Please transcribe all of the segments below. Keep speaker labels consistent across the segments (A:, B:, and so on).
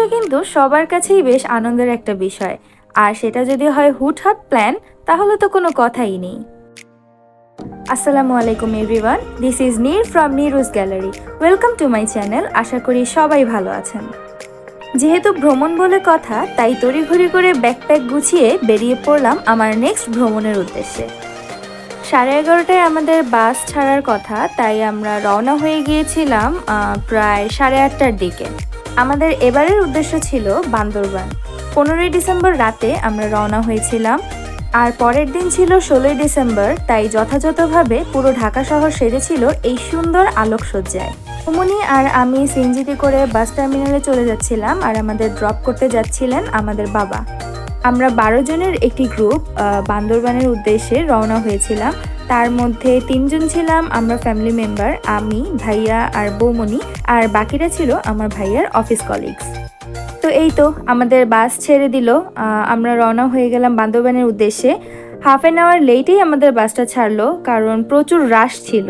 A: উদ্দেশ্যটা কিন্তু সবার কাছেই বেশ আনন্দের একটা বিষয়, আর সেটা যদি হয় হুটহাট প্ল্যান তাহলে তো কোনো কথাই নেই। আসসালামু আলাইকুম everyone, this is Neer from Neeru's gallery. Welcome to my channel. আশা করি সবাই ভালো আছেন। যেহেতু ভ্রমণ বলে কথা, তাই তড়িঘড়ি করে ব্যাকপ্যাক গুছিয়ে বেরিয়ে পড়লাম আমার নেক্সট ভ্রমণের উদ্দেশ্যে। 11:30টায় আমাদের বাস ছাড়ার কথা, তাই আমরা রওনা হয়ে গিয়েছিলাম প্রায় 8:30টার দিকে। আমাদের এবারের উদ্দেশ্য ছিল বান্দরবান। 15ই ডিসেম্বর রাতে আমরা রওনা হয়েছিলাম, আর পরের দিন ছিল 16ই ডিসেম্বর, তাই যথাযথভাবে পুরো ঢাকা শহর সেজেছিল এই সুন্দর আলোকসজ্জায়। সুমনি আর আমি সিএনজিতে করে বাস টার্মিনালে চলে যাচ্ছিলাম, আর আমাদের ড্রপ করতে যাচ্ছিলেন আমাদের বাবা। আমরা 12 জনের একটি গ্রুপ বান্দরবানের উদ্দেশ্যে রওনা হয়েছিলাম। তার মধ্যে 3 জন ছিলাম আমরা ফ্যামিলি মেম্বার, আমি, ভাইয়া আর বৌমনি, আর বাকিরা ছিল আমার ভাইয়ার অফিস কলিগস। তো এই তো আমাদের বাস ছেড়ে দিল, আমরা রওনা হয়ে গেলাম বান্দরবানের উদ্দেশ্যে। হাফ অ্যান আওয়ার লেটেই আমাদের বাসটা ছাড়লো, কারণ প্রচুর রাশ ছিল।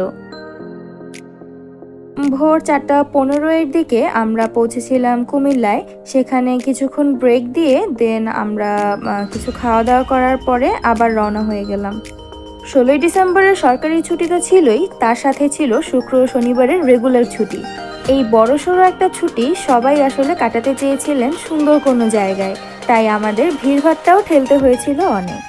A: ভোর 4:15-এর দিকে আমরা পৌঁছেছিলাম কুমিল্লায়। সেখানে কিছুক্ষণ ব্রেক দিয়ে দেন আমরা কিছু খাওয়া দাওয়া করার পরে আবার রওনা হয়ে গেলাম। 16ই ডিসেম্বরের সরকারি ছুটি তো ছিলই, তার সাথে ছিল শুক্র ও শনিবারের রেগুলার ছুটি। এই বড়সড় একটা ছুটি সবাই আসলে কাটাতে চেয়েছিলেন সুন্দর কোনো জায়গায়, তাই আমাদের ভিড়ভাট্টাও ঠেলতে হয়েছিল অনেক।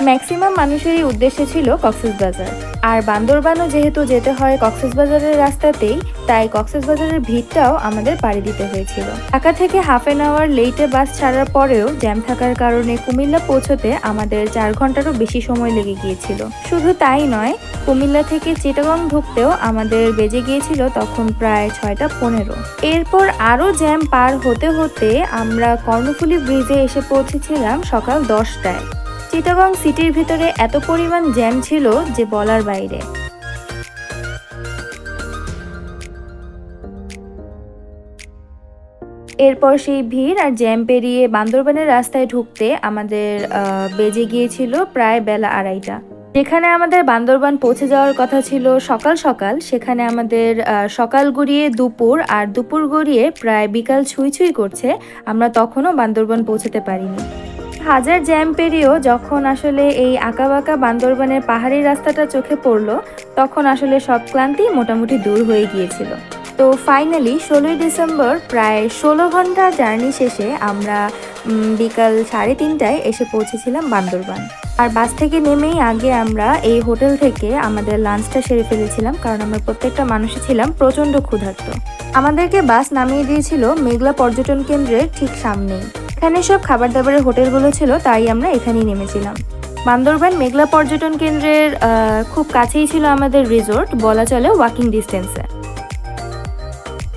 A: ম্যাক্সিমাম মানুষেরই উদ্দেশ্য ছিল কক্সবাজার, আর বান্দরবানও যেহেতু যেতে হয় কক্সবাজারের রাস্তাতেই, তাই কক্সবাজারের ভিড়টাও আমাদের পাড়ি দিতে হয়েছিল। ঢাকা থেকে হাফ অ্যান আওয়ার লেটে বাস ছাড়ার পরেও জ্যাম থাকার কারণে কুমিল্লা পৌঁছতে আমাদের 4 ঘন্টারও বেশি সময় লেগে গিয়েছিল। শুধু তাই নয়, কুমিল্লা থেকে চিটাগং ঢুকতেও আমাদের বেজে গিয়েছিল তখন প্রায় 6:15। এরপর আরও জ্যাম পার হতে হতে আমরা কর্ণফুলী ব্রিজে এসে পৌঁছেছিলাম সকাল 10টায়। চিটাগং সিটির ভিতরে এত পরিমাণ জ্যাম ছিল যে বলার বাইরে। এরপর সেই ভিড় আর জ্যাম পেরিয়ে বান্দরবানের রাস্তায় ঢুকতে আমাদের বেজে গিয়েছিল প্রায় বেলা 2:30টা। যেখানে আমাদের বান্দরবান পৌঁছে যাওয়ার কথা ছিল সকাল সকাল, সেখানে আমাদের সকাল গড়িয়ে দুপুর, আর দুপুর গড়িয়ে প্রায় বিকাল ছুঁই ছুঁই করছে, আমরা তখনও বান্দরবান পৌঁছতে পারিনি। হাজার জ্যাম পেরিয়েও যখন আসলে এই আঁকাবাঁকা বান্দরবানের পাহাড়ি রাস্তাটা চোখে পড়লো, তখন আসলে সব ক্লান্তি মোটামুটি দূর হয়ে গিয়েছিল। তো ফাইনালি 16ই ডিসেম্বর প্রায় 16 ঘন্টা জার্নি শেষে আমরা বিকাল 3:30টায় এসে পৌঁছেছিলাম বান্দরবান। আর বাস থেকে নেমেই আগে আমরা এই হোটেল থেকে আমাদের লাঞ্চটা সেরে ফেলেছিলাম, কারণ আমরা প্রত্যেকটা মানুষই ছিলাম প্রচণ্ড ক্ষুধার্ত। আমাদেরকে বাস নামিয়ে দিয়েছিল মেঘলা পর্যটন কেন্দ্রের ঠিক সামনেই। এখানে সব খাবার দাবারের হোটেলগুলো ছিল, তাই আমরা এখানেই নেমেছিলাম। বান্দরবান মেঘলা পর্যটন কেন্দ্রের খুব কাছেই ছিল আমাদের রিসোর্ট, বলা চলে ওয়াকিং ডিস্টেন্সে।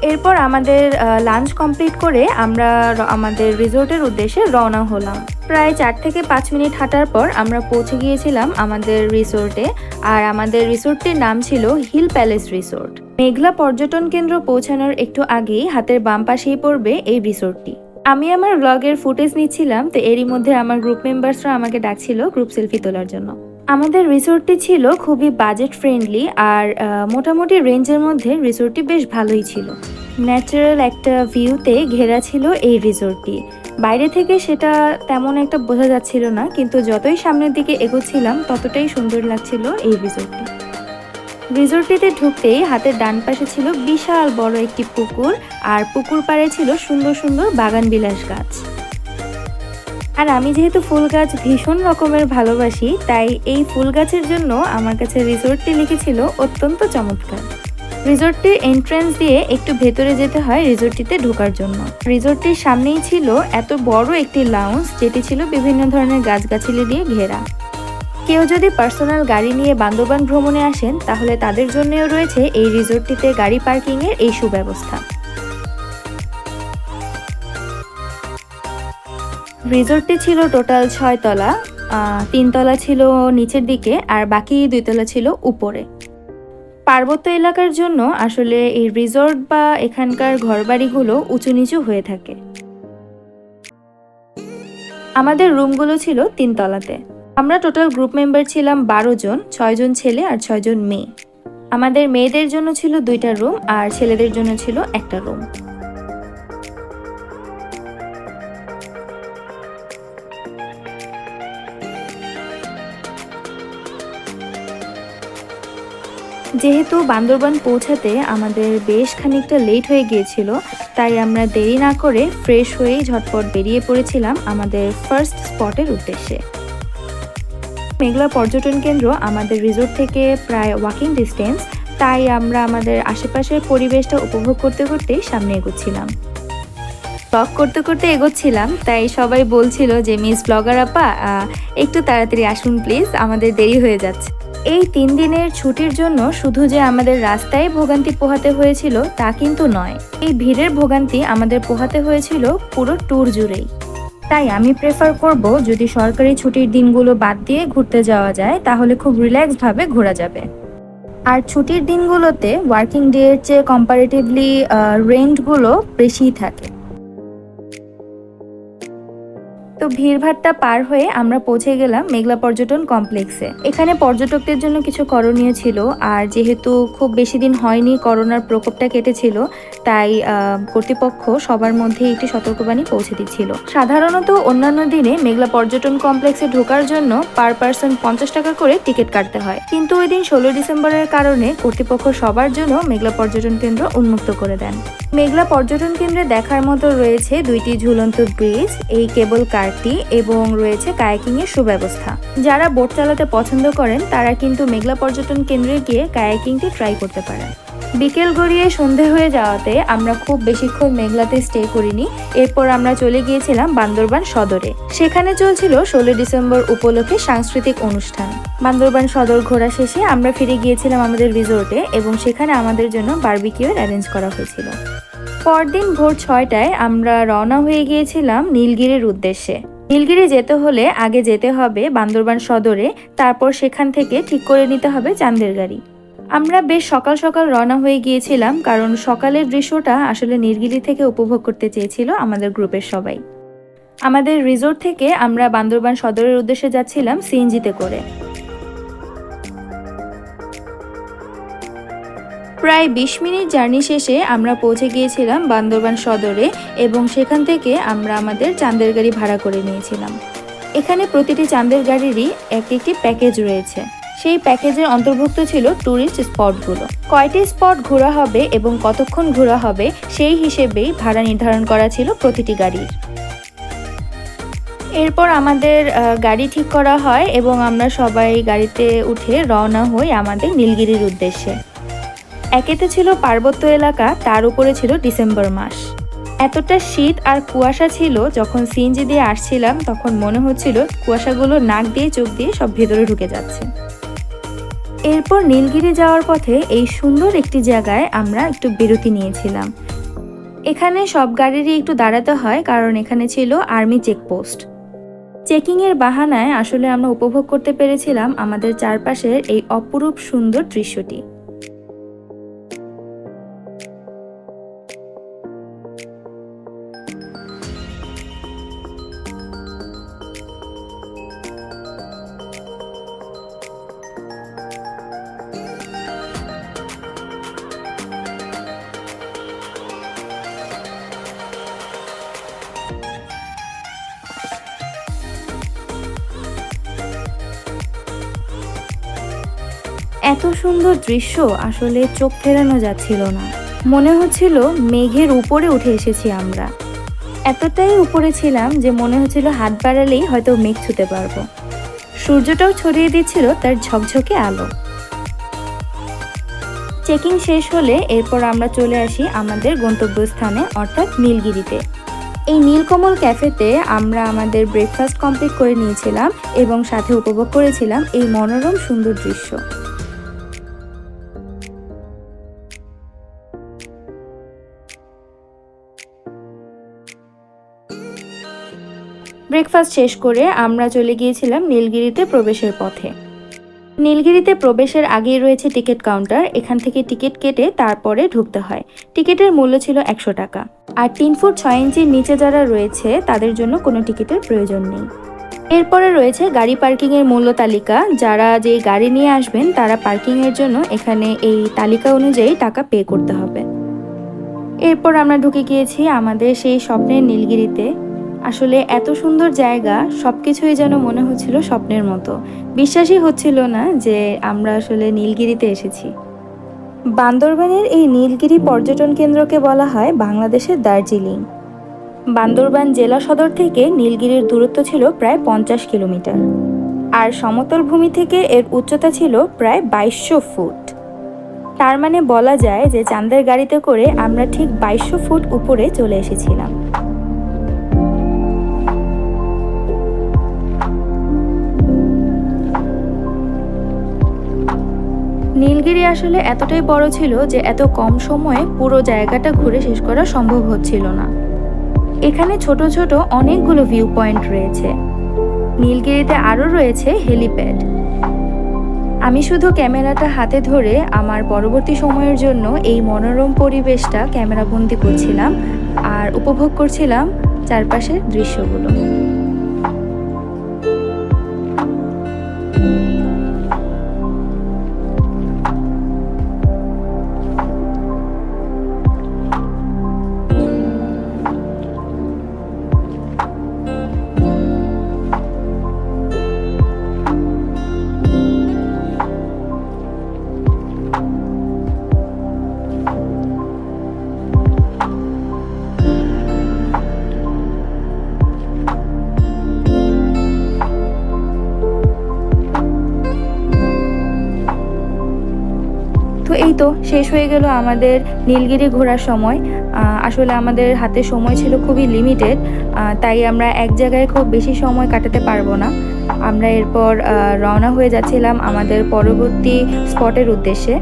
A: এরপর আমাদের লাঞ্চ কমপ্লিট করে আমরা আমাদের রিসোর্টের উদ্দেশ্যে রওনা হলাম। প্রায় 4 থেকে 5 মিনিট হাঁটার পর আমরা পৌঁছে গিয়েছিলাম আমাদের রিসোর্টে, আর আমাদের রিসোর্টটির নাম ছিল হিল প্যালেস রিসোর্ট। মেঘলা পর্যটন কেন্দ্র পৌঁছানোর একটু আগেই হাতের বাম পাশেই পড়বে এই রিসোর্টটি। আমি আমার ব্লগের ফুটেজ নিচ্ছিলাম, তো এরই মধ্যে আমার গ্রুপ মেম্বার্সরা আমাকে ডাকছিল গ্রুপ সেলফি তোলার জন্য। আমাদের রিসোর্টটি ছিল খুবই বাজেট ফ্রেন্ডলি, আর মোটামুটি রেঞ্জের মধ্যে রিসোর্টটি বেশ ভালোই ছিল। ন্যাচারাল একটা ভিউতে ঘেরা ছিল এই রিসোর্টটি। বাইরে থেকে সেটা তেমন একটা বোঝা যাচ্ছিল না, কিন্তু যতই সামনের দিকে এগোচ্ছিলাম ততটাই সুন্দর লাগছিল এই রিসোর্টটি। রিসোর্টটিতে ঢুকতেই হাতের ডান পাশে ছিল বিশাল বড় একটি পুকুর, আর পুকুর পাড়ে ছিল সুন্দর সুন্দর বাগান বিলাস গাছ। আর আমি যেহেতু ফুল গাছ ভীষণ রকমের ভালোবাসি, তাই এই ফুল গাছের জন্য আমার কাছে রিসোর্টটি লিখেছিল অত্যন্ত চমৎকার। রিসোর্টটির এন্ট্রান্স দিয়ে একটু ভেতরে যেতে হয় রিসোর্টটিতে ঢোকার জন্য। রিসোর্টটির সামনেই ছিল এত বড় একটি লাউঞ্জ, যেটি ছিল বিভিন্ন ধরনের গাছগাছালি দিয়ে ঘেরা। কেউ যদি পার্সোনাল গাড়ি নিয়ে বান্দরবান ভ্রমণে আসেন, তাহলে তাদের জন্যও রয়েছে এই রিসোর্টটিতে গাড়ি পার্কিংয়ের এই সুব্যবস্থা। রিসোর্টটি ছিল টোটাল 6 তলা, 3 তলা ছিল নিচের দিকে, আর বাকি 2 তলা ছিল উপরে। পার্বত্য এলাকার জন্য আসলে এই রিসোর্ট বা এখানকার ঘরবাড়িগুলো উঁচু নিচু হয়ে থাকে। আমাদের রুমগুলো ছিল 3 তলাতে। আমরা টোটাল গ্রুপ মেম্বার ছিলাম 12 জন, 6 জন ছেলে আর 6 জন মেয়ে। আমাদের মেয়েদের জন্য ছিল 2টা রুম, আর ছেলেদের জন্য ছিল একটা রুম। যেহেতু বান্দরবান পৌঁছাতে আমাদের বেশ খানিকটা লেট হয়ে গিয়েছিল, তাই আমরা দেরি না করে ফ্রেশ হয়েই ঝটপট বেরিয়ে পড়েছিলাম আমাদের ফার্স্ট স্পটের উদ্দেশ্যে। মেঘলা পর্যটন কেন্দ্র আমাদের রিসোর্ট থেকে প্রায় ওয়াকিং ডিস্টেন্স, তাই আমরা আমাদের আশেপাশের পরিবেশটা উপভোগ করতে করতেই সামনে এগোচ্ছিলাম। ব্লগ করতে করতে এগোচ্ছিলাম, তাই সবাই বলছিল যে মিস ব্লগার আপা একটু তাড়াতাড়ি আসুন প্লিজ, আমাদের দেরি হয়ে যাচ্ছে। এই 3 দিনের ছুটির জন্য শুধু যে আমাদের রাস্তায় ভোগান্তি পোহাতে হয়েছিল তা কিন্তু নয়, এই ভিড়ের ভোগান্তি আমাদের পোহাতে হয়েছিল পুরো ট্যুর জুড়েই। তাই আমি প্রেফার করব যদি সরকারি ছুটির দিনগুলো বাদ দিয়ে ঘুরতে যাওয়া যায় তাহলে খুব রিল্যাক্সভাবে ঘোরা যাবে। আর ছুটির দিনগুলোতে ওয়ার্কিং ডে এর চেয়ে কম্পারেটিভলি রেন্টগুলো বেশিই থাকে। তো ভিড়ভাট্টা পার হয়ে আমরা পৌঁছে গেলাম মেঘলা পর্যটন কমপ্লেক্সে। এখানে পর্যটকদের জন্য কিছু করণীয় ছিল, আর যেহেতু খুব বেশি দিন হয়নি করোনার প্রকোপটা কেটেছিল, তাই কর্তৃপক্ষ সবার মধ্যে একটি সতর্কবাণী পৌঁছে দিচ্ছিল। সাধারণত অন্যান্য দিনে মেঘলা পর্যটন কমপ্লেক্সে ঢোকার জন্য পার পারসন 50 টাকা করে টিকিট কাটতে হয়, কিন্তু ওই দিন 16 ডিসেম্বরের কারণে কর্তৃপক্ষ সবার জন্য মেঘলা পর্যটন কেন্দ্র উন্মুক্ত করে দেন। মেঘলা পর্যটন কেন্দ্রে দেখার মতো রয়েছে 2টি ঝুলন্ত ব্রিজ, এই কেবল কারটি এবং রয়েছে কায়াকিং এর সুব্যবস্থা। যারা বোট চালাতে পছন্দ করেন তারা কিন্তু মেঘলা পর্যটন কেন্দ্রে গিয়ে কায়াকিংটি ট্রাই করতে পারেন। বিকেল গড়িয়ে সন্ধে হয়ে যাওয়াতে আমরা খুব বেশিক্ষণ মেঘলাতে স্টে করিনি। এরপর আমরা চলে গিয়েছিলাম বান্দরবান সদরে। সেখানে চলছিল 16 ডিসেম্বর উপলক্ষে সাংস্কৃতিক অনুষ্ঠান। বান্দরবান সদর ঘোরা শেষে আমরা ফিরে গিয়েছিলাম আমাদের রিসোর্টে এবং সেখানে আমাদের জন্য বারবিকিউর অ্যারেঞ্জ করা হয়েছিল। পরদিন ভোর 6টায় আমরা রওনা হয়ে গিয়েছিলাম নীলগিরির উদ্দেশ্যে। নীলগিরি যেতে হলে আগে যেতে হবে বান্দরবান সদরে, তারপর সেখান থেকে ঠিক করে নিতে হবে চাঁদের গাড়ি। আমরা বেশ সকাল সকাল রওনা হয়ে গিয়েছিলাম, কারণ সকালের দৃশ্যটা আসলে নীলগিরি থেকে উপভোগ করতে চেয়েছিল আমাদের গ্রুপের সবাই। আমাদের রিসোর্ট থেকে আমরা বান্দরবান সদরের উদ্দেশ্যে যাচ্ছিলাম সিএনজিতে করে। প্রায় 20 মিনিট জার্নি শেষে আমরা পৌঁছে গিয়েছিলাম বান্দরবান সদরে এবং সেখান থেকে আমরা আমাদের চাঁদের গাড়ি ভাড়া করে নিয়েছিলাম। এখানে প্রতিটি চাঁদের গাড়িরই একটি প্যাকেজ রয়েছে। সেই প্যাকেজের অন্তর্ভুক্ত ছিল ট্যুরিস্ট স্পটগুলো। কয়টি স্পট ঘোরা হবে এবং কতক্ষণ ঘোরা হবে সেই হিসেবেই ভাড়া নির্ধারণ করা ছিল প্রতিটি গাড়ির। এরপর আমাদের গাড়ি ঠিক করা হয় এবং আমরা সবাই গাড়িতে উঠে রওনা হই আমাদের নীলগিরির উদ্দেশ্যে। একেতে ছিল পার্বত্য এলাকা, তার উপরে ছিল ডিসেম্বর মাস। এতটা শীত আর কুয়াশা ছিল, যখন সিএনজি দিয়ে আসছিলাম তখন মনে হচ্ছিল কুয়াশাগুলো নাক দিয়ে চোখ দিয়ে সব ভেতরে ঢুকে যাচ্ছে। এরপর নীলগিরি যাওয়ার পথে এই সুন্দর একটি জায়গায় আমরা একটু বিরতি নিয়েছিলাম। এখানে সব গাড়িরই একটু দাঁড়াতে হয়, কারণ এখানে ছিল আর্মি চেকপোস্ট। চেকিংয়ের বাহানায় আসলে আমরা উপভোগ করতে পেরেছিলাম আমাদের চারপাশের এই অপরূপ সুন্দর দৃশ্যটি। এত সুন্দর দৃশ্য আসলে চোখ ফেরানো যাচ্ছিল না, মনে হচ্ছিল মেঘের উপরে উঠে এসেছি আমরা। এতটাই উপরে ছিলাম যে মনে হচ্ছিল হাত বাড়ালেই হয়তো মেঘ ছুঁতে পারবো। সূর্যটাও ছড়িয়ে দিচ্ছিল তার ঝকঝকে আলো। চেকিং শেষ হলে এরপর আমরা চলে আসি আমাদের গন্তব্যস্থানে, অর্থাৎ নীলগিরিতে। এই নীলকমল ক্যাফেতে আমরা আমাদের ব্রেকফাস্ট কমপ্লিট করে নিয়েছিলাম এবং সাথে উপভোগ করেছিলাম এই মনোরম সুন্দর দৃশ্য। ব্রেকফাস্ট শেষ করে আমরা চলে গিয়েছিলাম নীলগিরিতে প্রবেশের পথে। নীলগিরিতে প্রবেশের আগেই রয়েছে টিকিট কাউন্টার, এখান থেকে টিকিট কেটে তারপরে ঢুকতে হয়। টিকিটের মূল্য ছিল 100 টাকা। আর 3 ফুট 6 ইঞ্চির নিচে যারা রয়েছে তাদের জন্য কোনো টিকিটের প্রয়োজন নেই। এরপরে রয়েছে গাড়ি পার্কিংয়ের মূল্য তালিকা। যারা যে গাড়ি নিয়ে আসবেন তারা পার্কিংয়ের জন্য এখানে এই তালিকা অনুযায়ী টাকা পে করতে হবে। এরপর আমরা ঢুকে গিয়েছি আমাদের সেই স্বপ্নের নীলগিরিতে। আসলে এত সুন্দর জায়গা, সবকিছুই যেন মনে হচ্ছিল স্বপ্নের মতো। বিশ্বাসই হচ্ছিল না যে আমরা আসলে নীলগিরিতে এসেছি। বান্দরবানের এই নীলগিরি পর্যটন কেন্দ্রকে বলা হয় বাংলাদেশের দার্জিলিং। বান্দরবান জেলা সদর থেকে নীলগিরির দূরত্ব ছিল প্রায় 50 কিলোমিটার, আর সমতল ভূমি থেকে এর উচ্চতা ছিল প্রায় 2200 ফুট। তার মানে বলা যায় যে চাঁদের গাড়িতে করে আমরা ঠিক 2200 ফুট উপরে চলে এসেছিলাম। নীলগিরি আসলে এতটাই বড় ছিল যে এত কম সময়ে পুরো জায়গাটা ঘুরে শেষ করা সম্ভব হচ্ছিল না। এখানে ছোট ছোট অনেকগুলো ভিউ পয়েন্ট রয়েছে। নীলগিরিতে আরও রয়েছে হেলিপ্যাড। আমি শুধু ক্যামেরাটা হাতে ধরে আমার পরবর্তী সময়ের জন্য এই মনোরম পরিবেশটা ক্যামেরাবন্দি করছিলাম আর উপভোগ করছিলাম চারপাশের দৃশ্যগুলো। তো এই তো শেষ হয়ে গেল আমাদের নীলগিরি ঘোরার সময়। আসলে আমাদের হাতে সময় ছিল খুবই লিমিটেড, তাই আমরা এক জায়গায় খুব বেশি সময় কাটাতে পারবো না। আমরা এরপর রওনা হয়ে যাচ্ছিলাম আমাদের পরবর্তী স্পটের উদ্দেশ্যে।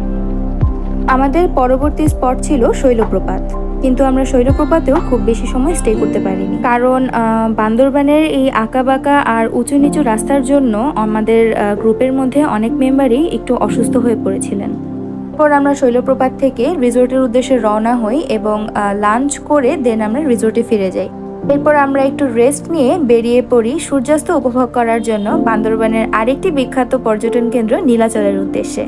A: আমাদের পরবর্তী স্পট ছিল শৈলপ্রপাত, কিন্তু আমরা শৈলপ্রপাতেও খুব বেশি সময় স্টে করতে পারিনি, কারণ বান্দরবানের এই আঁকাবাঁকা আর উঁচু নিচু রাস্তার জন্য আমাদের গ্রুপের মধ্যে অনেক মেম্বারই একটু অসুস্থ হয়ে পড়েছিলেন। এরপর আমরা শৈলপ্রপাত থেকে রিসোর্টের উদ্দেশ্যে রওনা হই এবং লাঞ্চ করে দেন আমরা রিসোর্টে ফিরে যাই। এরপর আমরা একটু রেস্ট নিয়ে বেরিয়ে পড়ি সূর্যাস্ত উপভোগ করার জন্য বান্দরবানের আরেকটি বিখ্যাত পর্যটন কেন্দ্র নীলাচলের উদ্দেশ্যে।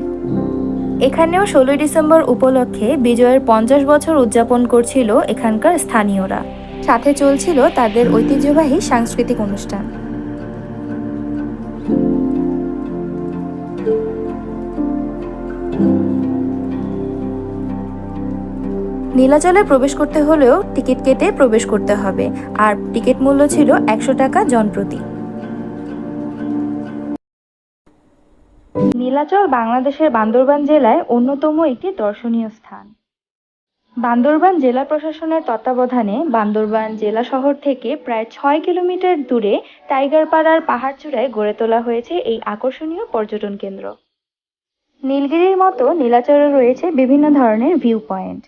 A: এখানেও 16 ডিসেম্বর উপলক্ষে বিজয়ের 50 বছর উদযাপন করছিল এখানকার স্থানীয়রা। সাথে চলছিল তাদের ঐতিহ্যবাহী সাংস্কৃতিক অনুষ্ঠান। নীলাচলে প্রবেশ করতে হলেও টিকিট কেটে প্রবেশ করতে হবে, আর টিকিট মূল্য ছিল 100 টাকা জনপ্রতি। নীলাচল বাংলাদেশের বান্দরবান জেলায় অন্যতম একটি দর্শনীয় স্থান। বান্দরবান জেলা প্রশাসনের তত্ত্বাবধানে বান্দরবান জেলা শহর থেকে প্রায় 6 কিলোমিটার দূরে টাইগারপাড়ার পাহাড়চূড়ায় গড়ে তোলা হয়েছে এই আকর্ষণীয় পর্যটন কেন্দ্র। নীলগিরির মতো নীলাচলে রয়েছে বিভিন্ন ধরনের ভিউ পয়েন্ট,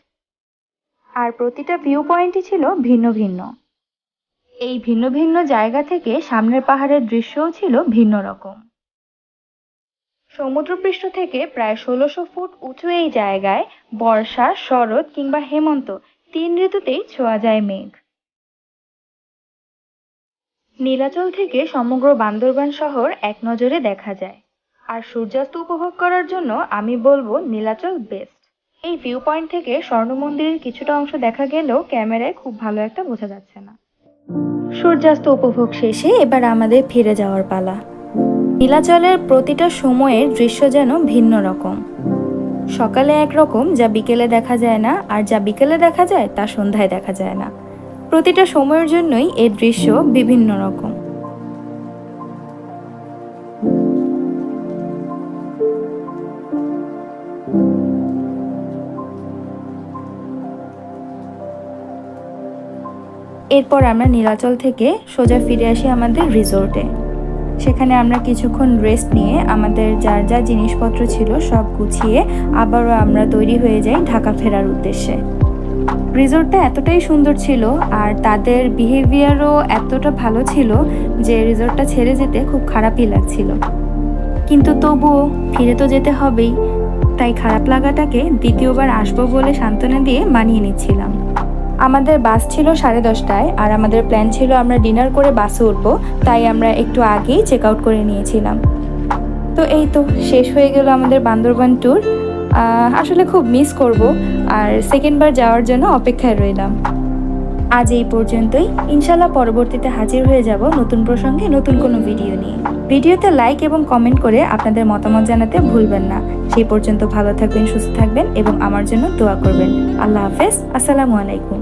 A: আর প্রতিটা ভিউ পয়েন্টই ছিল ভিন্ন ভিন্ন। এই ভিন্ন ভিন্ন জায়গা থেকে সামনের পাহাড়ের দৃশ্যও ছিল ভিন্ন রকম। সমুদ্রপৃষ্ঠ থেকে প্রায় 1600 ফুট উঁচু এই জায়গায় বর্ষা, শরৎ কিংবা হেমন্ত 3 ঋতুতেই ছোঁয়া যায় মেঘ। নীলাচল থেকে সমগ্র বান্দরবান শহর এক নজরে দেখা যায়, আর সূর্যাস্ত উপভোগ করার জন্য আমি বলবো নীলাচল বেস্ট। এই ভিউ পয়েন্ট থেকে স্বর্ণ মন্দিরের কিছুটা অংশ দেখা গেলেও ক্যামেরায় খুব ভালো একটা বোঝা যাচ্ছে না। সূর্যাস্ত উপভোগ শেষে এবার আমাদের ফিরে যাওয়ার পালা। নীলাচলের প্রতিটা সময়ের দৃশ্য যেন ভিন্ন রকম। সকালে একরকম, যা বিকেলে দেখা যায় না, আর যা বিকেলে দেখা যায় তা সন্ধ্যায় দেখা যায় না। প্রতিটা সময়ের জন্যই এর দৃশ্য বিভিন্ন রকম। এরপর আমরা নীলাচল থেকে সোজা ফিরে আসি আমাদের রিসোর্টে। সেখানে আমরা কিছুক্ষণ রেস্ট নিয়ে আমাদের যার যা জিনিসপত্র ছিল সব গুছিয়ে আবারও আমরা তৈরি হয়ে যাই ঢাকা ফেরার উদ্দেশ্যে। রিসোর্টটা এতটাই সুন্দর ছিল আর তাদের বিহেভিয়ারও এতটা ভালো ছিল যে রিসোর্টটা ছেড়ে যেতে খুব খারাপই লাগছিল, কিন্তু তবুও ফিরে তো যেতে হবেই, তাই খারাপ লাগাটাকে দ্বিতীয়বার আসবো বলে সান্ত্বনা দিয়ে মানিয়ে নিচ্ছিলাম। আমাদের বাস ছিল 10:30টায়, আর আমাদের প্ল্যান ছিল আমরা ডিনার করে বাসে উঠবো, তাই আমরা একটু আগেই চেক আউট করে নিয়েছিলাম। তো এই তো শেষ হয়ে গেল আমাদের বান্দরবান ট্যুর। আসলে খুব মিস করব, আর সেকেন্ডবার যাওয়ার জন্য অপেক্ষায় রইলাম। আজ এই পর্যন্তই। ইনশাল্লাহ পরবর্তীতে হাজির হয়ে যাব নতুন প্রসঙ্গে নতুন কোনো ভিডিও নিয়ে। ভিডিওতে লাইক এবং কমেন্ট করে আপনাদের মতামত জানাতে ভুলবেন না। সেই পর্যন্ত ভালো থাকবেন, সুস্থ থাকবেন এবং আমার জন্য দোয়া করবেন। আল্লাহ হাফেজ। আসসালামু আলাইকুম।